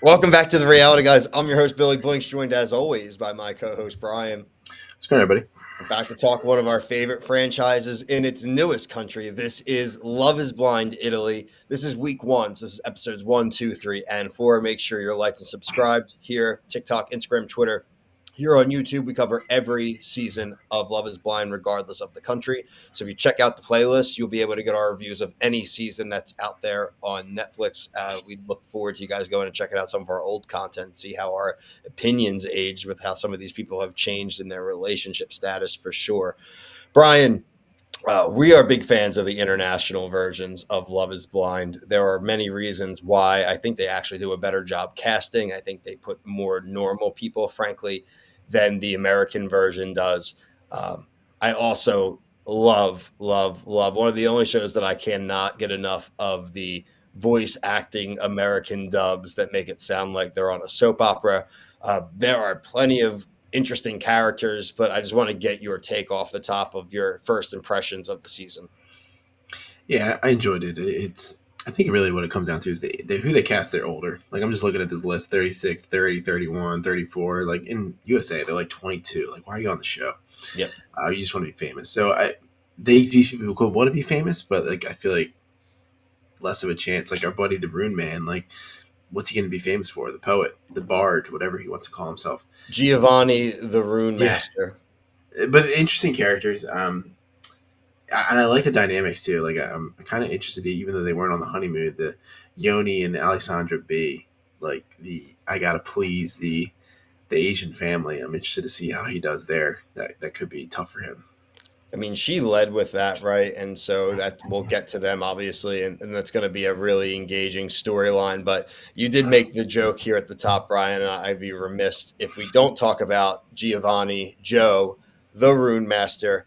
Welcome back to the Reality Guys. I'm your host, Billy Blinks, joined as always by my co host, Brian. What's going on, everybody? We're back to talk one of our favorite franchises in its newest country. This is Love is Blind Italy. This is week one. So this is episodes 1, 2, 3, and 4. Make sure you're liked and subscribed here, TikTok, Instagram, Twitter. Here on YouTube, we cover every season of Love is Blind, regardless of the country. So if you check out the playlist, you'll be able to get our reviews of any season that's out there on Netflix. We look forward to you guys going and checking out some of our old content, see how our opinions aged with how some of these people have changed in their relationship status for sure. Brian, we are big fans of the international versions of Love is Blind. There are many reasons why. I think they actually do a better job casting. I think they put more normal people, frankly, than the American version does. I also love one of the only shows that I cannot get enough of the voice acting American dubs that make it sound like they're on a soap opera. There are plenty of interesting characters, but I just want to get your take off the top of your first impressions of the season. Yeah, I enjoyed it. I think really what it comes down to is who they cast. They're older. Like, I'm just looking at this list: 36, 30, 31, 34. Like, in USA, they're like 22. Like, why are you on the show? Yep. You just want to be famous. So these people could want to be famous, but like, I feel like less of a chance. Like our buddy, the Rune Man, like, what's he going to be famous for? The poet, the bard, whatever he wants to call himself. Giovanni the Rune Yeah, Master. but interesting characters. And I like the dynamics too. Like, I'm kind of interested, even though they weren't on the honeymoon, the Yoni and Alessandra B. Like, I gotta please the Asian family. I'm interested to see how he does there. That could be tough for him. I mean, she led with that, right? And so that we'll get to them, obviously, and that's going to be a really engaging storyline. But you did make the joke here at the top, Brian, and I'd be remiss if we don't talk about Giovanni Joe, the Rune Master.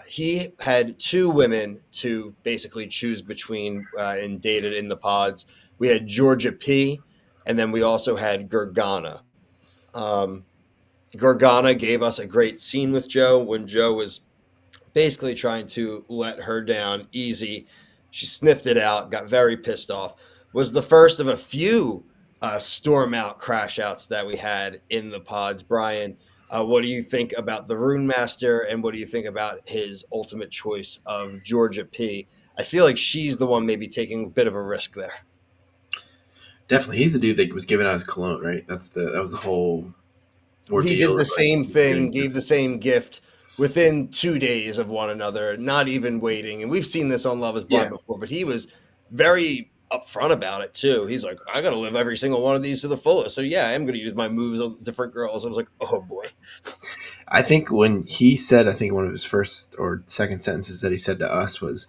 He had two women to basically choose between and dated in the pods. We had Georgia P, and then we also had Gergana. Um, Gergana gave us a great scene with Joe when Joe was basically trying to let her down easy. She sniffed it out, got very pissed off. Was the first of a few storm out crash outs that we had in the pods. Brian, what do you think about the Rune Master, and what do you think about his ultimate choice of Georgia P? I feel like she's the one maybe taking a bit of a risk there. Definitely, he's the dude that was giving out his cologne, right? That was the whole He did ordeal. the Of, like, same thing, gave the same gift within 2 days of one another, not even waiting. And we've seen this on Love is Blind yeah, before, but he was very upfront about it too. He's like, I got to live every single one of these to the fullest. So yeah, I am going to use my moves on different girls. I was like, oh boy. I think when he said, I think one of his first or second sentences that he said to us was,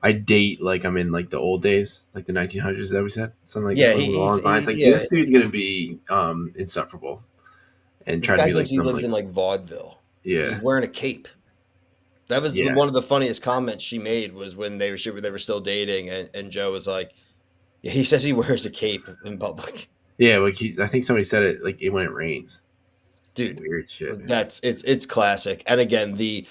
"I date like I'm in like the old days, like the 1900s." That we said Yeah, something along those lines. Like, yeah. this dude's gonna be insufferable and This try to guy be thinks like he some lives like in like vaudeville. He's yeah wearing a cape. That was yeah one of the funniest comments she made was when they were still dating, and Joe was like, yeah, he says he wears a cape in public. yeah. Like, I think somebody said it like when it rains. Dude, Weird shit, man. that's it's classic. And again, the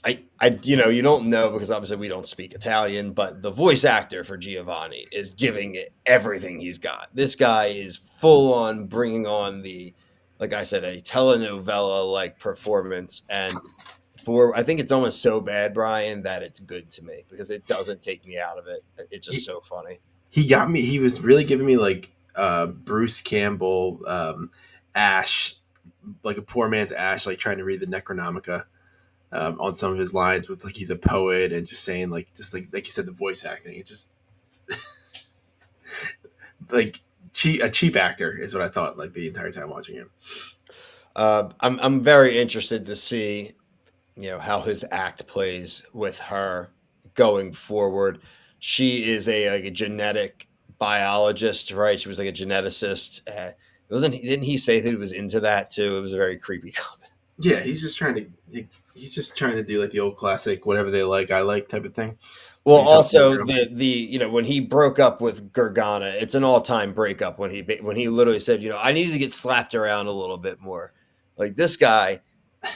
I you don't know because obviously we don't speak Italian, but the voice actor for Giovanni is giving it everything he's got. This guy is full on bringing on the, like I said, a telenovela like performance. And for I think it's almost so bad, Brian, that it's good to me because it doesn't take me out of it. It's just He, so funny. he got me. He was really giving me like Bruce Campbell, Ash, like a poor man's Ash, like trying to read the Necronomicon. On some of his lines with like he's a poet and just saying like you said, the voice acting, it just like a cheap actor is what I thought like the entire time watching him. I'm very interested to see how his act plays with her going forward. She is a genetic biologist, right? She was like a geneticist. Didn't he say that he was into that too? It was a very creepy comment. Yeah, he's just trying to do like the old classic whatever they like I like type of thing. Well, You talk to the also girl. the when he broke up with Gergana, it's an all time breakup when he literally said, I needed to get slapped around a little bit more. Like this guy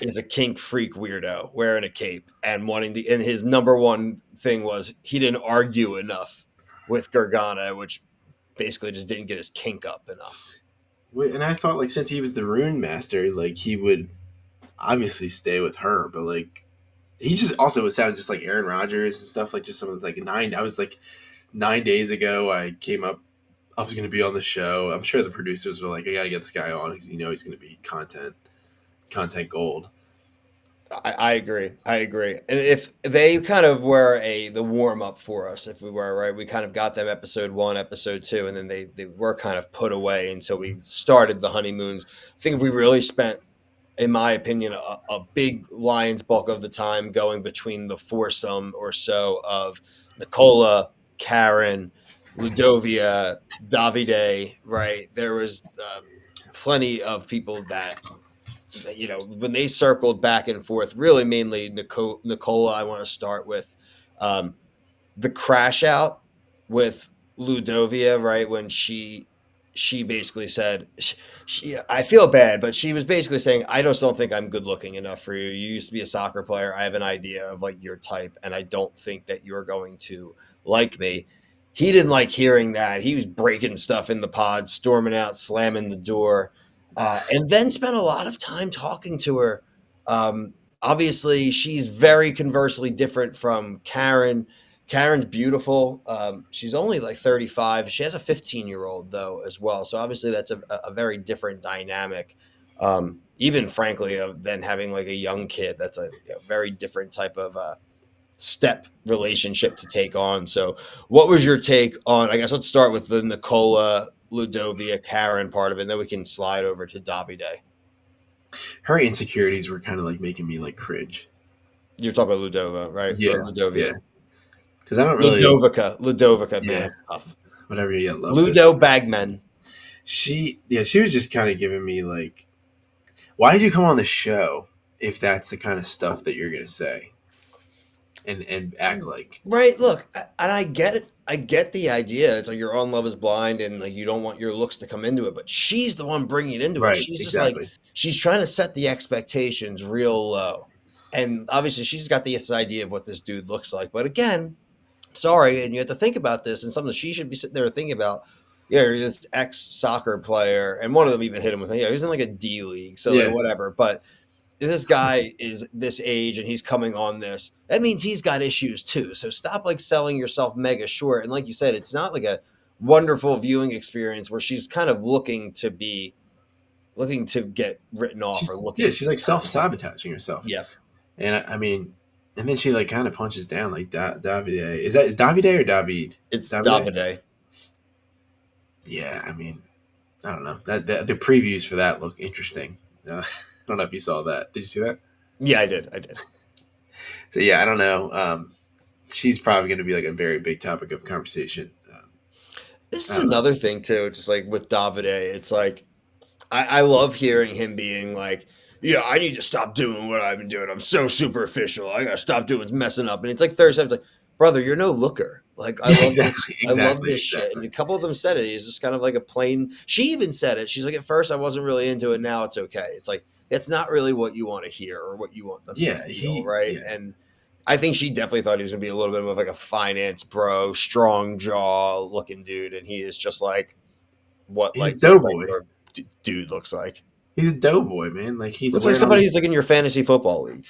is a kink freak weirdo wearing a cape and wanting to. And his number one thing was he didn't argue enough with Gergana, which basically just didn't get his kink up enough. And I thought like since he was the rune master, like he would obviously stay with her, but like he just also was sounding just like Aaron Rodgers and stuff. Like just some of like nine. I was like 9 days ago. I came up. I was going to be on the show. I'm sure the producers were like, "I got to get this guy on because he's going to be content gold." I agree. I agree. And if they kind of were the warm up for us, if we were right, we kind of got them episode 1, episode 2, and then they were kind of put away until we started the honeymoons. I think if we really spent, in my opinion, a big lion's bulk of the time going between the foursome or so of Nicola, Karen, Ludovia, Davide, right? There was plenty of people that when they circled back and forth, really mainly Nicola, I want to start with um, the crash out with Ludovia, right? When she basically said, I feel bad, but she was basically saying, I just don't think I'm good looking enough for you. You used to be a soccer player. I have an idea of like your type, and I don't think that you're going to like me. He didn't like hearing that. He was breaking stuff in the pod, storming out, slamming the door, and then spent a lot of time talking to her. Obviously, she's very conversely different from Karen. Karen's beautiful. She's only like 35. She has a 15-year-old though as well. So obviously that's a very different dynamic. Even frankly, than having like a young kid. That's a very different type of step relationship to take on. So what was your take on? I guess let's start with the Nicola, Ludovia, Karen part of it, and then we can slide over to Davide. Her insecurities were kind of like making me like cringe. You're talking about Ludova, right? Or Yeah, yeah. Ludovia. Because I don't really, Ludovica, man, yeah, it's tough. whatever you love this. Ludo Bagman. She was just kind of giving me like, why did you come on the show if that's the kind of stuff that you're gonna say and act like? Right. Look, and I get it. I get the idea. It's like you're on Love Is Blind, and like you don't want your looks to come into it, but she's the one bringing it into it. Right, She's just like exactly. she's trying to set the expectations real low, and obviously she's got this idea of what this dude looks like. But again, sorry, and you have to think about this, and something she should be sitting there thinking about. Yeah, you're this ex soccer player, and one of them even hit him with, yeah, he's in like a D league, so like Yeah, whatever. But this guy is this age and he's coming on this, that means he's got issues too. So stop like selling yourself mega short. And like you said, it's not like a wonderful viewing experience where she's kind of looking to get written off or looking she's like to self sabotaging herself, yeah. and I mean, and then she like kind of punches down like Davide. Is Davide or David? It's Davide. Davide. Yeah, I mean, I don't know that the previews for that look interesting. I don't know if you saw that. Did you see that? Yeah, I did. So yeah, I don't know. She's probably going to be like a very big topic of conversation. This I is don't know. another thing too, just like with Davide, it's like I love hearing him being like, yeah, I need to stop doing what I've been doing. I'm so superficial. I gotta stop doing messing up. And it's like Thursday. It's like, brother, you're no looker. Like I Yeah, love this. exactly, I love exactly, this shit. And exactly. a couple of them said it. It's just kind of like a plain. She even said it. She's like, at first I wasn't really into it. Now it's okay. It's like that's not really what you want to hear or what you want them to Yeah, feel, right? yeah, And I think she definitely thought he was gonna be a little bit more of like a finance bro, strong jaw looking dude, and he is just like what he's a like some doughboy. regular dude looks like. He's a doughboy, man. Like he's Looks like wearing all somebody these. who's like in your fantasy football league.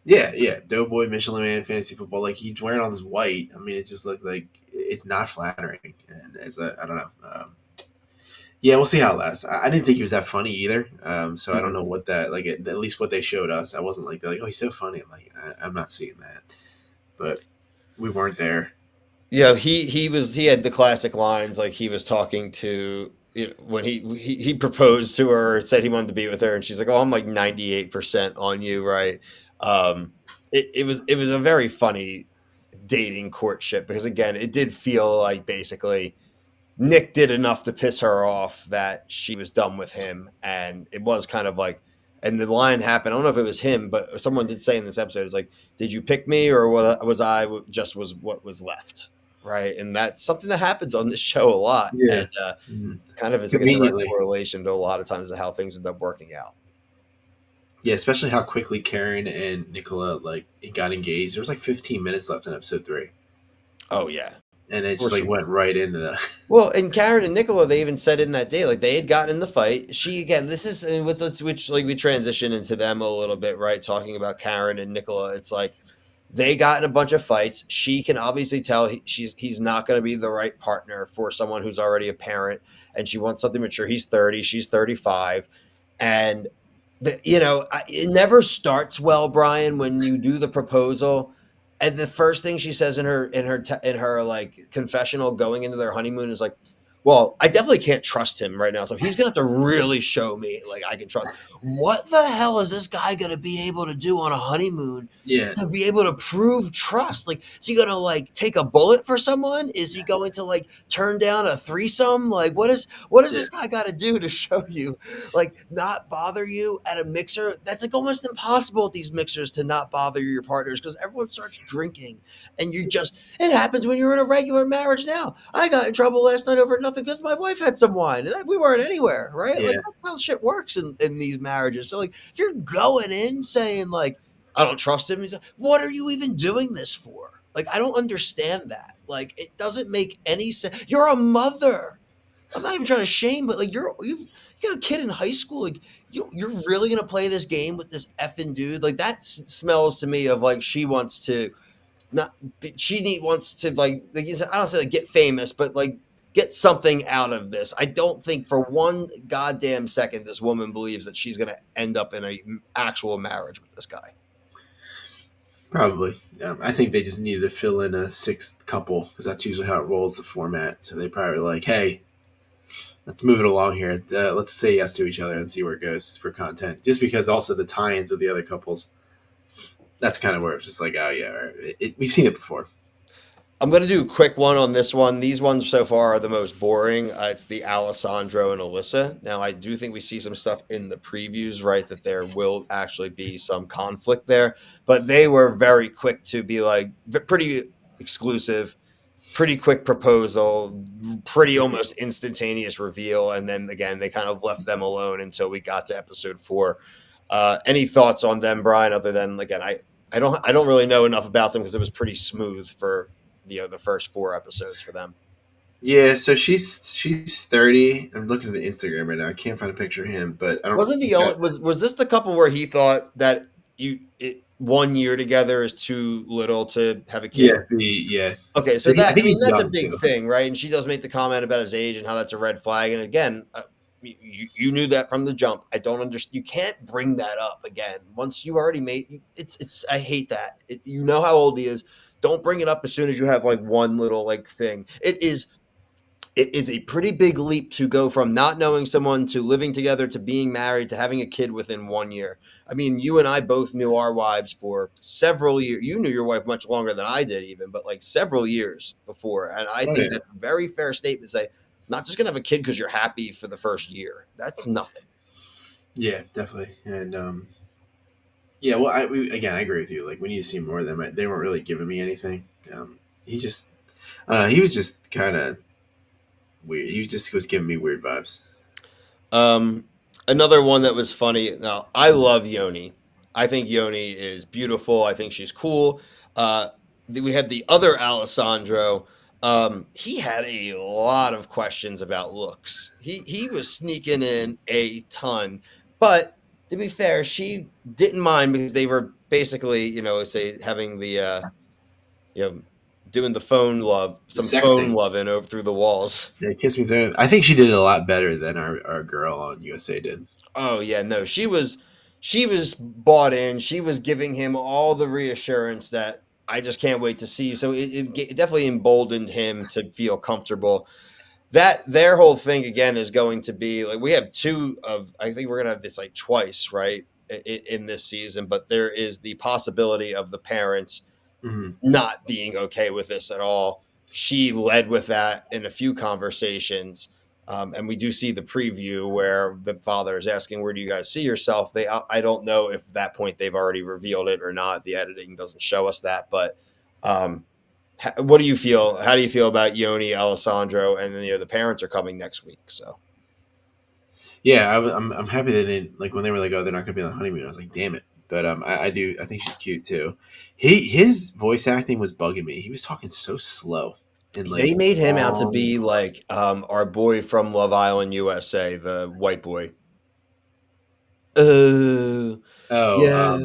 Yeah, yeah, doughboy, Michelin Man, fantasy football. Like he's wearing all this white. I mean, it just looks like it's not flattering. And as I don't know. Yeah, we'll see how it lasts. I didn't think he was that funny either. So I don't know Mhm. what that like. At least what they showed us, I wasn't like oh he's so funny. I'm like I'm not seeing that. But we weren't there. Yeah, he had the classic lines like he was talking to when he proposed to her, said he wanted to be with her, and she's like, "Oh, I'm like 98% on you, right?" It was a very funny dating courtship because again, it did feel like basically Nick did enough to piss her off that she was done with him, and it was kind of like, and the line happened. I don't know if it was him, but someone did say in this episode, "It's like, did you pick me, or was I just was what was left?" Right, and that's something that happens on this show a lot, Yeah. and kind of is like a direct Conveniently. correlation to a lot of times of how things end up working out. Yeah, especially how quickly Karen and Nicola like got engaged. There was like 15 minutes left in episode 3. Oh yeah, and it For just like sure. went right into the. Well, and Karen and Nicola, they even said in that day, like they had gotten in the fight. She again, this is and with the, which like we transition into them a little bit, right? Talking about Karen and Nicola, it's like they got in a bunch of fights. She can obviously tell he's not going to be the right partner for someone who's already a parent, and she wants something mature. He's 30, she's 35, and it never starts well, Brian, when you do the proposal. And the first thing she says in her like confessional going into their honeymoon is like, "Well, I definitely can't trust him right now. So he's gonna have to really show me like I can trust." What the hell is this guy gonna be able to do on a honeymoon Yeah, to be able to prove trust? Like, is he gonna like take a bullet for someone? Is he going to like turn down a threesome? Like, what does yeah, this guy got to do to show you like not bother you at a mixer? That's like almost impossible at these mixers to not bother your partners because everyone starts drinking and you just it happens when you're in a regular marriage now. I got in trouble last night over nothing because my wife had some wine and we weren't anywhere, right? Like yeah, that's how shit works in these marriages. So like you're going in saying like I don't trust him. What are you even doing this for? Like I don't understand that. Like it doesn't make any sense. You're a mother. I'm not even trying to shame, but like you got a kid in high school. Like you're really gonna play this game with this effing dude? Like that smells to me of like she wants to not. Wants to like I don't say like get famous, but like get something out of this. I don't think for one goddamn second this woman believes that she's gonna end up in a actual marriage with this guy. probably. I think they just needed to fill in a sixth couple because that's usually how it rolls the format. So they probably were like, "Hey, let's move it along here. Let's say yes to each other and see where it goes for content." Just because also the tie-ins with the other couples. That's kind of where it's just like, oh yeah, we've seen it before. I'm going to do a quick one on this one. These ones so far are the most boring. It's the Alessandro and Alyssa. Now, I do think we see some stuff in the previews, right? That there will actually be some conflict there, but they were very quick to be like pretty exclusive, pretty quick proposal, pretty almost instantaneous reveal. And then again, they kind of left them alone until we got to episode 4. Any thoughts on them, Brian, other than again, I don't really know enough about them because it was pretty smooth for the first 4 episodes for them. Yeah, so she's 30. I'm looking at the Instagram right now. I can't find a picture of him, but I don't. Wasn't the only was this the couple where he thought that 1 year together is too little to have a kid? Yeah, yeah. Okay, So so I that I think mean he's that's a young big too. thing, right? And she does make the comment about his age and how that's a red flag. And again, you knew that from the jump. I don't understand. You can't bring that up again once you already made. It's. I hate that. You know how old he is. Don't bring it up as soon as you have like one little like thing. It is a pretty big leap to go from not knowing someone to living together to being married to having a kid within 1 year. I mean, you and I both knew our wives for several years. You knew your wife much longer than I did, even, but like several years before. And I Oh think yeah, that's a very fair statement to say, not just going to have a kid because you're happy for the first year. That's nothing. yeah, definitely. And yeah, well, again, I agree with you. Like we need to see more of them. They weren't really giving me anything. He just, he was just kind of weird. He just was giving me weird vibes. Um, Another one that was funny. Now, I love Yoni. I think Yoni is beautiful. I think she's cool. We had the other Alessandro. He had a lot of questions about looks. He was sneaking in a ton, but to be fair, she didn't mind because they were basically, say having the you know doing the phone love, The some phone sexting. loving over through the walls. Yeah, Kiss Me Through. I think she did it a lot better than our girl on USA did. Oh yeah, no, she was bought in. She was giving him all the reassurance that I just can't wait to see you. So it definitely emboldened him to feel comfortable. That their whole thing again is going to be like we have two of I think we're gonna have this like twice, right, in this season. But there is the possibility of the parents Hmm. not being okay with this at all. She led with that in a few conversations. And we do see the preview where the father is asking, "Where do you guys see yourself?" I don't know if at that point they've already revealed it or not. The editing doesn't show us that. But um, what do you feel? How do you feel about Yoni, Alessandro, and then the parents are coming next week? So Yeah, I'm happy they didn't like when they were like, oh, they're not gonna be on the honeymoon. I was like, damn it. But I do I think she's cute too. His voice acting was bugging me. He was talking so slow. in like They made him out to long. be like our boy from Love Island, USA, the white boy. Oh, Oh, yeah.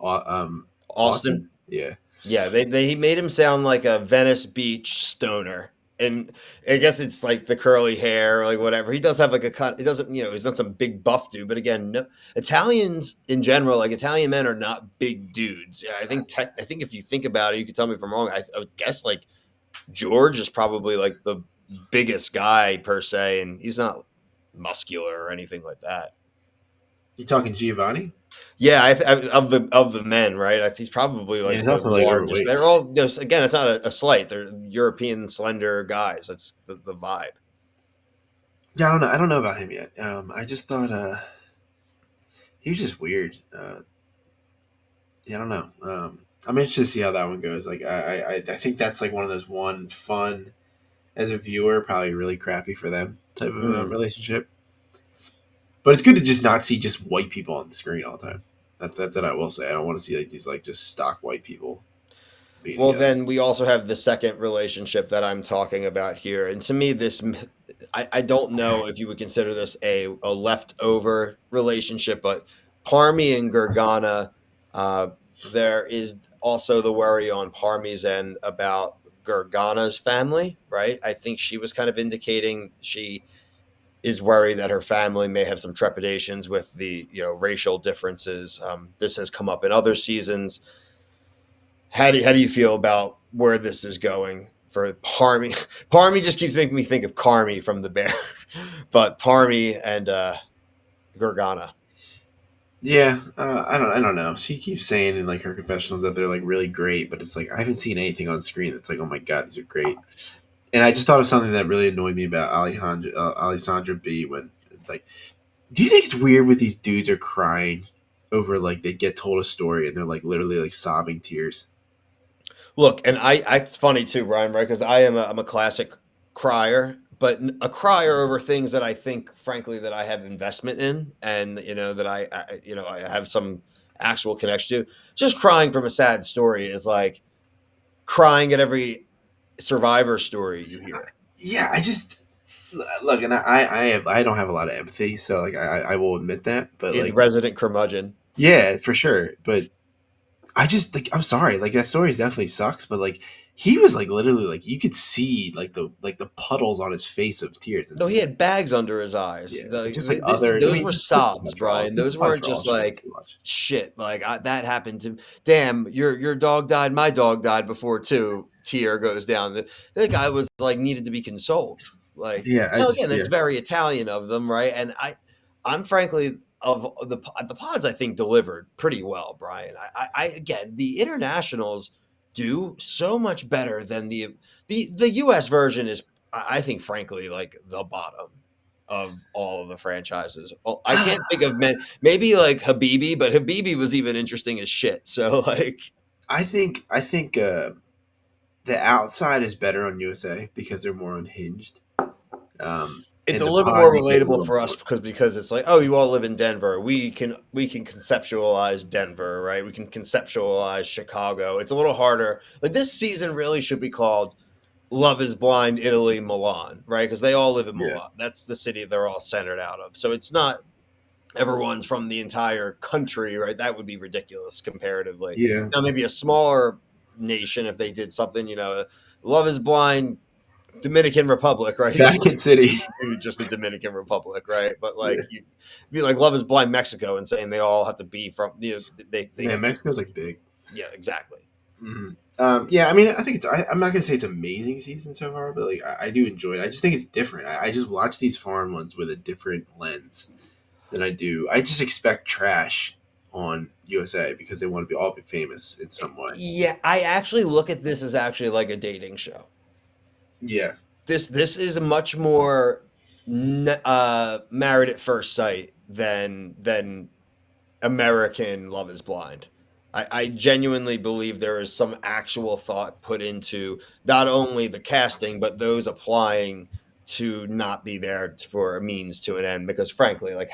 Austin. Austin. Yeah, Yeah, they he made him sound like a Venice Beach stoner. And I guess it's like the curly hair, like whatever. He does have like a cut. It doesn't, he's not some big buff dude. But again, no, Italians in general, like Italian men, are not big dudes. Yeah, I think if you think about it, you could tell me if I'm wrong. I would guess like George is probably like the biggest guy per se, and he's not muscular or anything like that. you talking Giovanni? Yeah, of the men, right? He's probably Yeah, like he's the also like largest. overweight. They're all there's again. It's not a slight. They're European slender guys. That's the vibe. Yeah, I don't know. I don't know about him yet. I just thought he was just weird. Yeah, I don't know. I'm interested to see how that one goes. Like, I think that's like one of those one fun as a viewer, probably really crappy for them type of Mm. relationship. But it's good to just not see just white people on the screen all the time. That's what I will say. I don't want to see like these like just stock white people being Well, together. then we also have the second relationship that I'm talking about here, and to me, I don't know if you would consider this a leftover relationship, but Parmy and Gergana, there is also the worry on Parmy's end about Gergana's family, right? I think she was kind of indicating she is worried that her family may have some trepidations with the racial differences. This has come up in other seasons. How do you feel about where this is going for Parmy? Parmy just keeps making me think of Carmy from The Bear, but Parmy and Gergana. Yeah, I don't know. She keeps saying in like her confessionals that they're like really great, but it's like I haven't seen anything on screen that's like, oh my god, these are great. And I just thought of something that really annoyed me about Alessandra B. When like, do you think it's weird when these dudes are crying over like they get told a story and they're like literally like sobbing tears? Look, and it's funny too, Brian, right? Because I'm a classic crier, but a crier over things that I think, frankly, that I have investment in, and that I have some actual connection to. Just crying from a sad story is like crying at every survivor story you hear. Yeah, I just look, and I don't have a lot of empathy, so like I will admit that, but Yeah, the like resident curmudgeon. yeah, for sure, but I just like I'm sorry, like that story definitely sucks, but like he was like literally like you could see like the puddles on his face of tears, and No, he had bags under his eyes. yeah, and just like other. I Those mean, were this is sobs, probably for all. Brian. This is Those probably weren't for all just streamers like to watch. shit. Like that happened to. Damn, your dog died. My dog died before too. Tear goes down. The guy was like needed to be consoled. Like Yeah, I now just again, yeah. that's very Italian of them, right? And I'm frankly of the pods. I think delivered pretty well, Brian. I again the internationals do so much better than the U.S. version is I think, frankly, like the bottom of all of the franchises. Well, I can't think of maybe like Habibi, but Habibi was even interesting as shit. So, like, I think the outside is better on USA because they're more unhinged. it's In a the little bit pod, more you get a relatable little for us more. because it's like, oh, you all live in Denver. We can conceptualize Denver, right? We can conceptualize Chicago. It's a little harder. Like this season really should be called Love is Blind Italy Milan, right? Because they all live in Yeah, Milan. That's the city they're all centered out of. So it's not everyone's from the entire country, right? That would be ridiculous comparatively. yeah. Now, maybe a smaller nation, if they did something, Love is Blind, Dominican Republic, right? Vatican City. Just the Dominican Republic, right? But Yeah, like, you be like Love is Blind Mexico and saying they all have to be from, they man, have to, Mexico's like big. yeah, exactly. Mhm. Yeah, I mean, I think it's. I'm not gonna say it's amazing season so far, but like I do enjoy it. I just think it's different. I just watch these foreign ones with a different lens than I do. I just expect trash on USA because they want to be all be famous in some way. Yeah, I actually look at this as actually like a dating show. Yeah, This is much more Married at First Sight than American Love Is Blind. I genuinely believe there is some actual thought put into not only the casting but those applying to not be there for a means to an end. Because frankly, like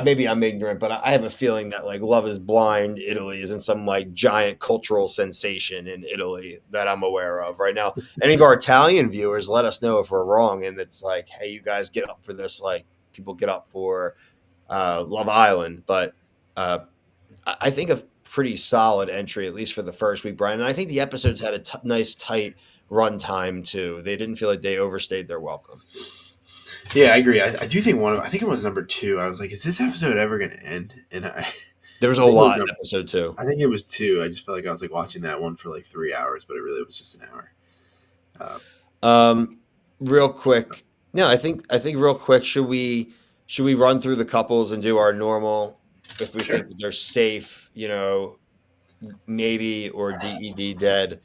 maybe I'm ignorant, but I have a feeling that like Love is Blind Italy isn't some like giant cultural sensation in Italy that I'm aware of right now. Any of our Italian viewers, let us know if we're wrong. And it's like, hey, you guys get up for this, like people get up for Love Island. But uh, I think a pretty solid entry, at least for the first week, Brian. And I think the episodes had a nice, tight run time too. They didn't feel like they overstayed their welcome. Yeah, I agree. I do think I think it was number two. I was like, is this episode ever going to end? And There was I a think it was lot in number, episode two. I think it was two. I just felt like I was like watching that one for like 3 hours, but it really was just an hour. Um, real quick, no, I think real quick, should we run through the couples and do our normal if we think Sure. they're safe, maybe or DED dead.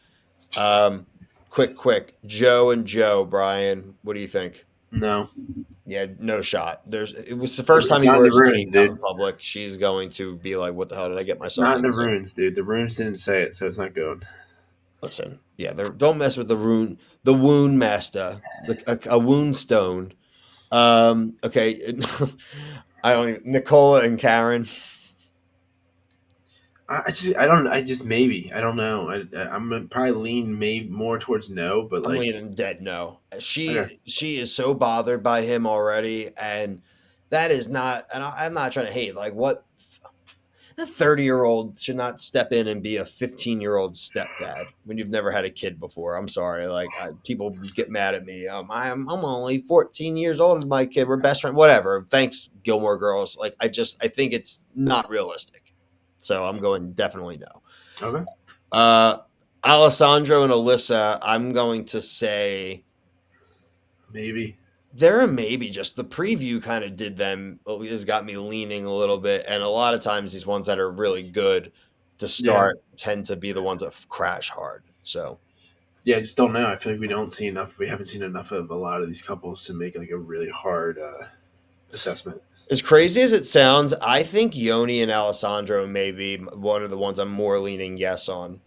Um, quick, Joe and Joe, Brian, what do you think? No, Yeah, no shot. It was the first time it's he not in the wears a runes, cape out in dude. public. She's going to be like, "What the hell did I get It's myself not in the into?" runes, dude. The runes didn't say it, so it's not going. Listen, yeah, don't mess with the wound master, a wound stone. Okay. I don't even, Nicola and Karen. I just maybe. I don't know. I'm gonna probably lean maybe more towards no, but I'm like, leaning dead no. okay. She is so bothered by him already, and that is not. And I'm not trying to hate. Like what a 30-year-old should not step in and be a 15-year-old stepdad when you've never had a kid before. I'm sorry. Like people get mad at me. I'm only 14 years old with my kid. We're best friends. Whatever. Thanks, Gilmore Girls. Like I think it's not realistic. So I'm going definitely no. Okay. Uh, Alessandro and Alyssa, I'm going to say Maybe. they're a maybe. Just the preview kind of did them, has got me leaning a little bit. And a lot of times these ones that are really good to Yeah. start tend to be the ones that crash hard. So Yeah, I just don't know. I feel like we don't see enough. We haven't seen enough of a lot of these couples to make like a really hard assessment. as crazy as it sounds, I think Yoni and Alessandro may be one of the ones I'm more leaning yes on.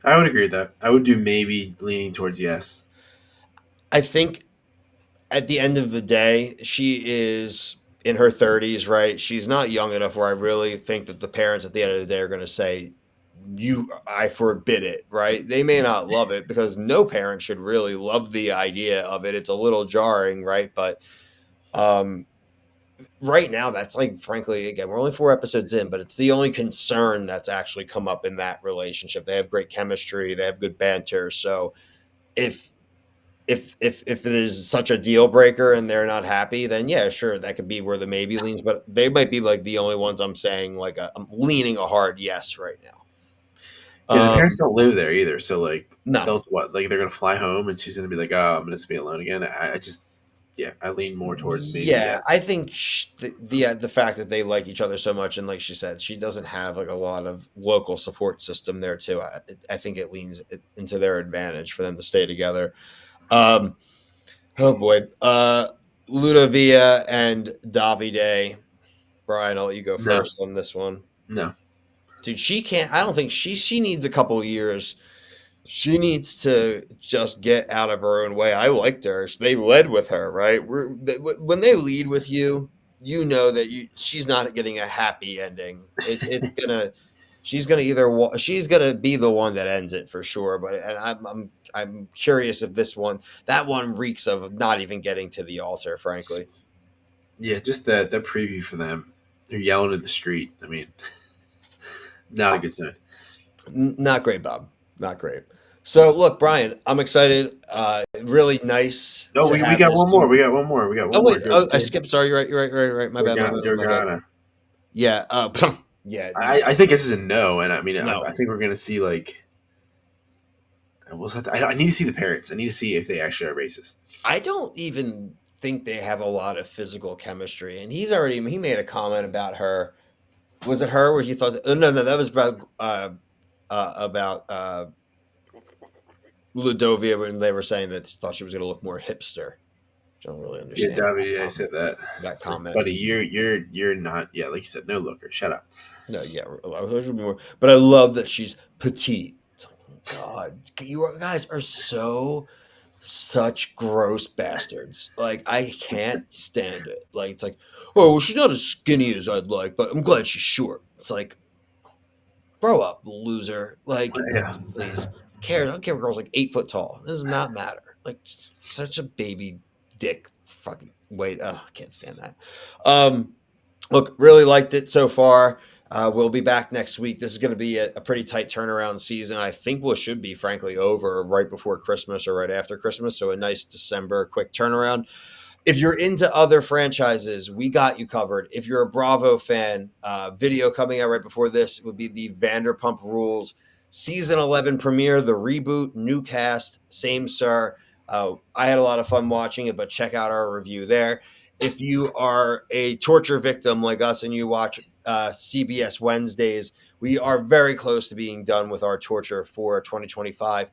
I would agree with that. I would do maybe leaning towards yes. I think at the end of the day, she is in her 30s, right? She's not young enough where I really think that the parents at the end of the day are going to say, I forbid it, right? They may not love it because no parent should really love the idea of it. It's a little jarring, right? But um, right now, that's like, frankly, again, we're only 4 episodes in, but it's the only concern that's actually come up in that relationship. They have great chemistry, they have good banter. So if if it is such a deal breaker and they're not happy, then yeah, sure, that could be where the maybe leans. But they might be like the only ones I'm saying like I'm leaning a hard yes right now. Yeah, the parents Um, don't live there either, so like no, they'll what? Like they're gonna fly home and she's gonna be like, "Oh, I'm gonna just be alone again." I just, yeah, I lean more towards maybe yeah, yes. I think the fact that they like each other so much, and like she said, she doesn't have like a lot of local support system there too. I think it leans into their advantage for them to stay together. Um, oh boy, Ludovia and Davide. Brian, I'll let you go No, first on this one. no. Dude, she can't. I don't think she needs a couple years. She needs to just get out of her own way. I liked her. They led with her, right? When they lead with you, you know that she's not getting a happy ending. It's gonna. She's gonna she's gonna be the one that ends it for sure. But and I'm curious if that one reeks of not even getting to the altar, frankly. Yeah, just that preview for them. They're yelling in the street. I mean, not a good sign. Not great, Bob. Not great. So, look, Brian, I'm excited. Really nice No, to we have got this. one more. We got one more. We got Oh one wait, more. I skipped. Sorry, you're right. You're right. Right. My bad. Jorgana. Yeah. Yeah. I think this is a no, and I mean, I No, think we're gonna see like. I need to see the parents. I need to see if they actually are racist. I don't even think they have a lot of physical chemistry. And he made a comment about her. Was it her where he thought? No, that was about Ludovia when they were saying that they thought she was going to look more hipster. I don't really Yeah, understand David, I said that. that It's like, comment. buddy, you're not. Yeah, like you said, no looker. Shut up. No, yeah, there should be more. But I love that she's petite. Oh, God, you guys are so such gross bastards. Like, I can't stand it. Like, it's like, oh, well, she's not as skinny as I'd like, but I'm glad she's short. It's like, grow up, loser. Like, Yeah. please. Care. I don't care if a girl's like 8 foot tall. It does not matter. Like, such a baby dick fucking wait. Oh, I can't stand that. Um, Look, really liked it so far. We'll be back next week. This is going to be a pretty tight turnaround season. I think we should be, frankly, over right before Christmas or right after Christmas. So a nice December quick turnaround. If you're into other franchises, we got you covered. If you're a Bravo fan, video coming out right before this would be the Vanderpump Rules season 11 premiere, the reboot, new cast, same sir. I had a lot of fun watching it, but check out our review there. If you are a torture victim like us and you watch CBS Wednesdays, we are very close to being done with our torture for 2025.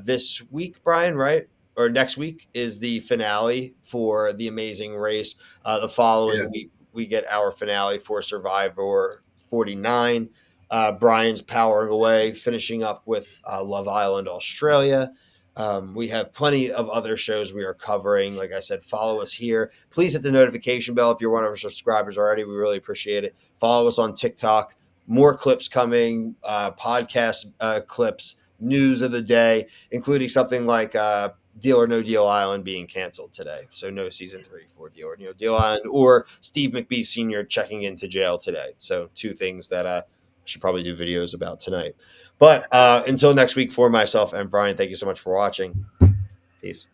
This week, Brian, right? Or next week is the finale for The Amazing Race. The Yeah. following week, we get our finale for Survivor 49. Brian's powering away, finishing up with Love Island Australia. We have plenty of other shows we are covering. Like I said, follow us here. Please hit the notification bell if you're one of our subscribers already. We really appreciate it. Follow us on TikTok. More clips coming, podcast clips, news of the day, including something like Deal or No Deal Island being canceled today. So no season 3 for Deal or No Deal Island, or Steve McBee Sr. checking into jail today. So two things that I should probably do videos about tonight. But until next week, for myself and Brian, thank you so much for watching. Peace.